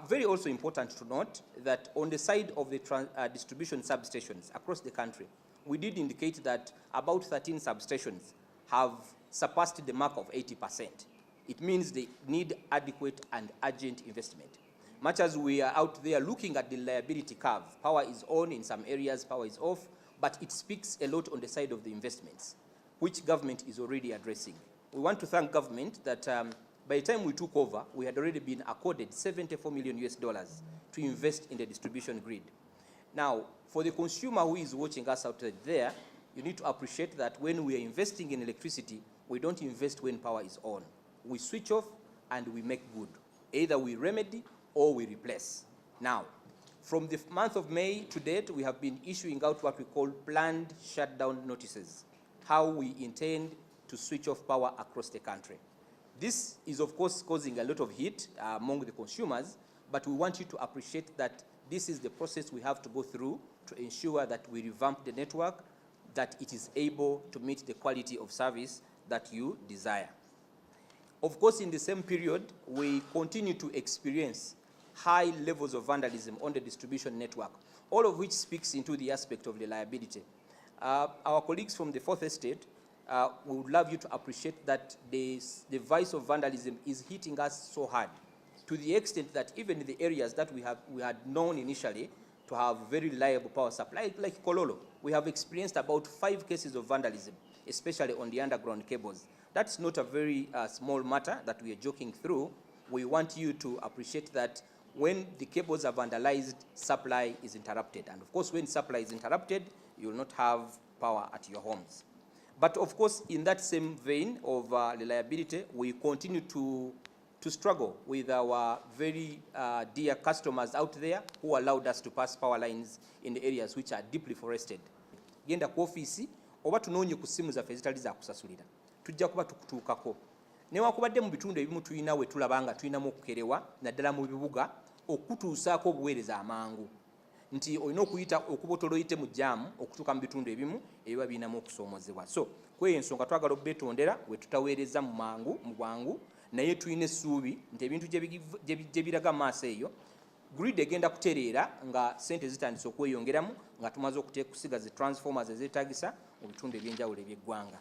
Very also important to note that on the side of the distribution substations across the country, we did indicate that about 13 substations have surpassed the mark of 80%. It means they need adequate and urgent investment. Much as we are out there looking at the liability curve, power is on in some areas, power is off, but it speaks a lot on the side of the investments, which government is already addressing. We want to thank government that by the time we took over, we had already been accorded $74 million to invest in the distribution grid. Now, for the consumer who is watching us out there, you need to appreciate that when we are investing in electricity, we don't invest when power is on. We switch off and we make good. Either we remedy or we replace. Now, from the month of May to date, we have been issuing out what we call planned shutdown notices, how we intend to switch off power across the country. This is, of course, causing a lot of heat among the consumers, but we want you to appreciate that this is the process we have to go through to ensure that we revamp the network, that it is able to meet the quality of service that you desire. Of course, in the same period, we continue to experience high levels of vandalism on the distribution network, all of which speaks into the aspect of reliability. Our colleagues from the Fourth Estate, we would love you to appreciate that the vice of vandalism is hitting us so hard, to the extent that even in the areas that we had known initially to have very reliable power supply, like Kololo, we have experienced about 5 cases of vandalism, especially on the underground cables. That's not a very small matter that we are joking through. We want you to appreciate that when the cables are vandalized, supply is interrupted. And of course, when supply is interrupted, you will not have power at your homes. But of course, in that same vein of reliability, we continue to struggle with our very dear customers out there who allowed us to pass power lines in the areas which are deeply forested. Genda ku office oba tunoonye ku ssimu zaffe ezitali za kusasulira, tujja kuba tukutuukako. Newakubadde mu bitundu ebimu tulina we tulaba nga tulinamu okukerewa naddala mu bibuga okutuusaako obuweereza amangu, nti olina okuyita okubotola oyite mu jaamu okutuuka mu bitundu ebimu ebiba birinamu okusoomoozebwa. So kweyo ensonga twagala obbetondera we tutaweereza mu bwangu, naye tulina essuubi nti ebintu gye biraga mu maaso eyo grid egenda kutereera nga ssente zitandise okweyongeramu nga tumaze okusigaza transformers ezeetaagisa mu bitundu ebyenjawulo eby'eggwanga.